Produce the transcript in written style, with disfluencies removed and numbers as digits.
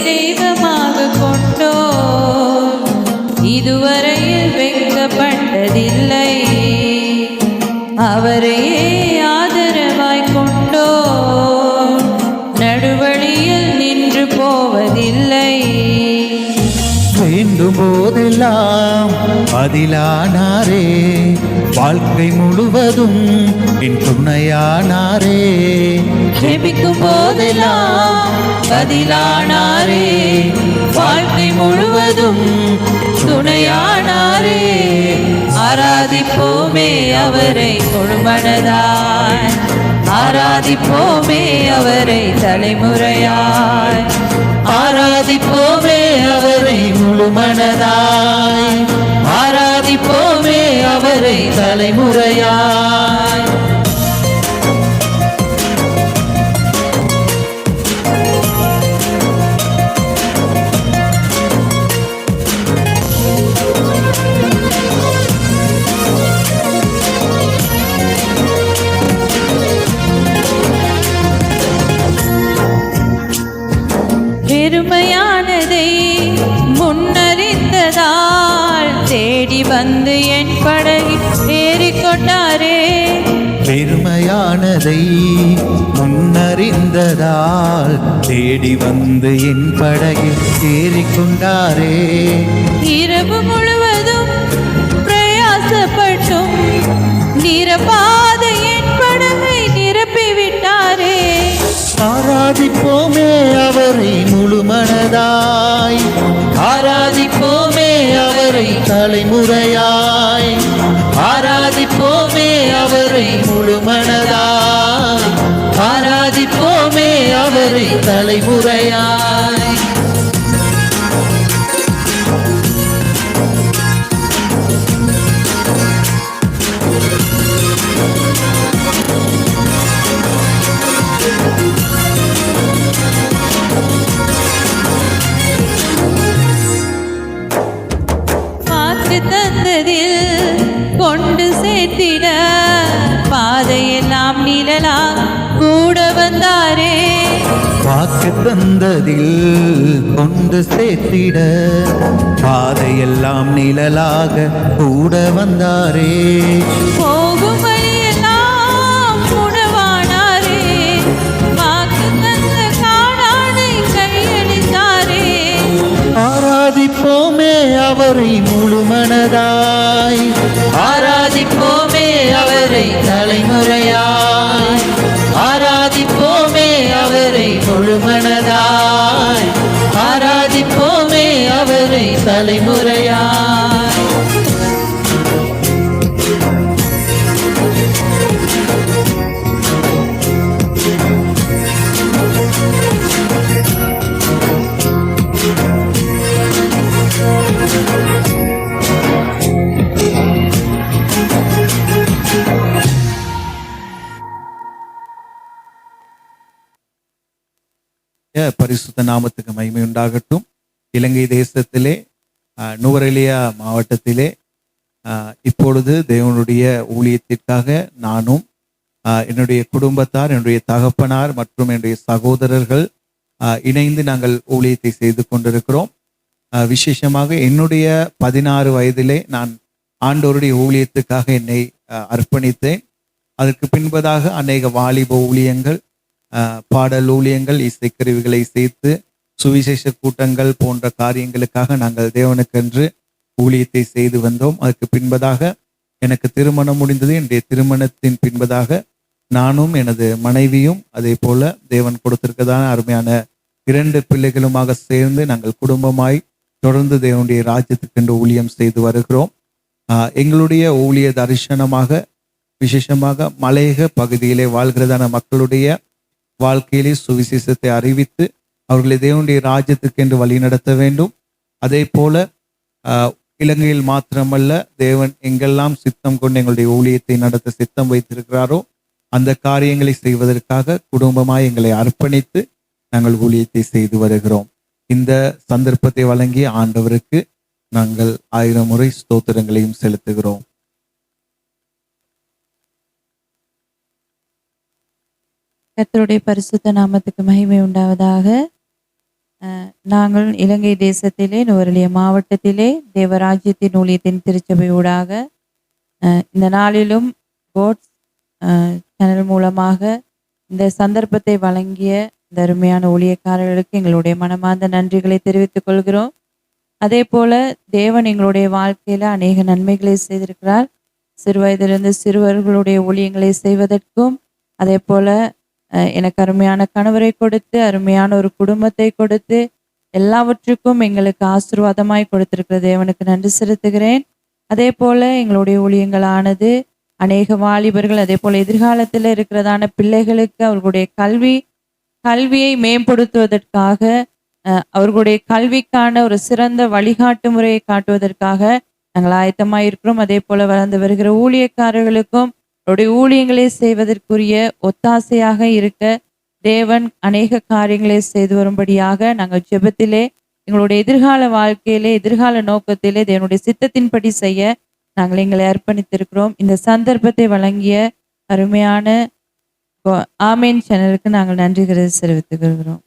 தெய்வமாக கொண்டோ இதுவரையில் வெட்கப்பட்டதில்லை. அவரையே ஆதரவாய் கொண்டோ நடுவழியில் நின்று போவதில்லை. வேண்டும் போதெல்லாம் பதிலானாரே, வாழ்க்கை முழுவதும் என் துணையானாரே. ஜெபிக்கும் போதெல்லாம் பதிலானாரே, வாழ்க்கை முழுவதும் துணையானாரே. ஆராதிப்போமே அவரை முழுமனதாய், ஆராதிப்போமே அவரை தலைமுறையாய், ஆராதிப்போமே அவரை முழுமனதாய், ஆராதிப்போமே அவரை தலைமுறையாய். பெருமையானதை முன்னறிந்ததால் தேடி வந்து என் படகில் ஏறிக்கொண்டாரே. பெருமையானதை முன்னறிந்ததால் தேடி வந்து என் படகில் ஏறிக்கொண்டாரே. இரவு முழுவதும் பிரயாசப்பட்டும் நிரப்பாத என் படகை நிரப்பிவிட்டாரே. ஆராதிப்போமே அவரை முழுமனதாய், ஆராதிப்போமே அவரை தலைமுறையாய், ஆராதிப்போமே அவரை முழுமனதாய், ஆராதிப்போமே அவரை தலைமுறையாய். தந்ததில் கொண்டு சேர்த்திட பாதையெல்லாம் நிழலா கூட வந்தாரே. வாக்கு தந்ததில் கொண்டு சேர்த்திட பாதையெல்லாம் நிழலாக கூட வந்தாரே. போகும் வழியெல்லாம் உணவானாரே, வாக்கு தந்த காடானை கையளித்தாரே. ஆராதிப்போமே அவரை முழுமனதாய், ஆராதிப்போமே அவரை தலைமுறையாய், ஆராதிப்போமே அவரை முழுமனதாய், ஆராதிப்போமே அவரை தலைமுறையாய். பரிசுத்த நாமத்துக்கு மகிமை உண்டாகட்டும். இலங்கை தேசத்திலே நுவரெலியா மாவட்டத்திலே இப்பொழுது தேவனுடைய ஊழியத்திற்காக நானும் என்னுடைய குடும்பத்தார், என்னுடைய தகப்பனார் மற்றும் என்னுடைய சகோதரர்கள் இணைந்து நாங்கள் ஊழியத்தை செய்து கொண்டிருக்கிறோம். விசேஷமாக என்னுடைய 16 வயதிலே நான் ஆண்டவருடைய ஊழியத்துக்காக என்னை அர்ப்பணித்தேன். அதற்கு பின்பதாக அநேக வாலிப ஊழியங்கள், பாடல் ஊழியங்கள், இசைக்கருவிகளை சேர்த்து சுவிசேஷ கூட்டங்கள் போன்ற காரியங்களுக்காக நாங்கள் தேவனுக்கென்று ஊழியத்தை செய்து வந்தோம். அதற்கு பின்பதாக எனக்கு திருமணம் முடிந்தது. என்னுடைய திருமணத்தின் பின்பதாக நானும் எனது மனைவியும் அதே போல தேவன் கொடுத்திருக்கதான அருமையான 2 பிள்ளைகளுமாக சேர்ந்து நாங்கள் குடும்பமாய் தொடர்ந்து தேவனுடைய ராஜ்யத்துக்கென்று ஊழியம் செய்து வருகிறோம். எங்களுடைய ஊழிய தரிசனமாக விசேஷமாக மலையக பகுதியிலே வாழ்கிறதான மக்களுடைய வாழ்க்கையிலே சுவிசேஷத்தை அறிவித்து அவர்களை தேவனுடைய ராஜ்யத்துக்கென்று வழி நடத்த வேண்டும். அதே போல இலங்கையில் மாத்திரமல்ல, தேவன் எங்கெல்லாம் சித்தம் கொண்டு எங்களுடைய ஊழியத்தை நடத்த சித்தம் வைத்திருக்கிறாரோ அந்த காரியங்களை செய்வதற்காக குடும்பமாய் எங்களை அர்ப்பணித்து நாங்கள் ஊழியத்தை செய்து வருகிறோம். இந்த சந்தர்ப்பத்தை வழங்கிய ஆண்டவருக்கு நாங்கள் 1000 முறை ஸ்தோத்திரங்களையும் செலுத்துகிறோம். கர்த்தருடைய பரிசுத்த நாமத்துக்கு மகிமை உண்டாவதாக. நாங்கள் இலங்கை தேசத்திலே நுவரெலியா மாவட்டத்திலே தேவராஜ்யத்தின் ஊழியத்தின் திருச்சபை ஊடாக இந்த நாளிலும் கோட்ஸ் சேனல் மூலமாக இந்த சந்தர்ப்பத்தை வழங்கிய இந்த அருமையான ஊழியக்காரர்களுக்கு எங்களுடைய மனமார்ந்த நன்றிகளை தெரிவித்துக் கொள்கிறோம். அதே போல தேவன் எங்களுடைய வாழ்க்கையில அநேக நன்மைகளை செய்திருக்கிறார். சிறு வயதிலிருந்து சிறுவர்களுடைய ஊழியங்களை செய்வதற்கும், அதே போல எனக்கு அருமையான கணவரை கொடுத்து அருமையான ஒரு குடும்பத்தை கொடுத்து எல்லாவற்றுக்கும் எங்களுக்கு ஆசீர்வாதமாய் கொடுத்திருக்கிற தேவனுக்கு நன்றி செலுத்துகிறேன். அதே போல எங்களுடைய ஊழியங்களானது அநேக வாலிபர்கள், அதே போல எதிர்காலத்தில் இருக்கிறதான பிள்ளைகளுக்கு அவர்களுடைய கல்வியை மேம்படுத்துவதற்காக, அவர்களுடைய கல்விக்கான ஒரு சிறந்த வழிகாட்டு முறையை காட்டுவதற்காக நாங்கள் ஆயத்தமாக இருக்கிறோம். அதே போல வளர்ந்து வருகிற ஊழியக்காரர்களுக்கும் அவருடைய ஊழியங்களை செய்வதற்குரிய ஒத்தாசையாக இருக்க தேவன் அநேக காரியங்களை செய்து வரும்படியாக நாங்கள் ஜெபத்திலே எங்களுடைய எதிர்கால வாழ்க்கையிலே, எதிர்கால நோக்கத்திலே தேவனுடைய சித்தத்தின்படி செய்ய நாங்கள் எங்களை அர்ப்பணித்திருக்கிறோம். இந்த சந்தர்ப்பத்தை வழங்கிய அருமையான ஆமேன் சேனலுக்கு நாங்கள் நன்றி தெரிவித்துக் கொள்கிறோம்.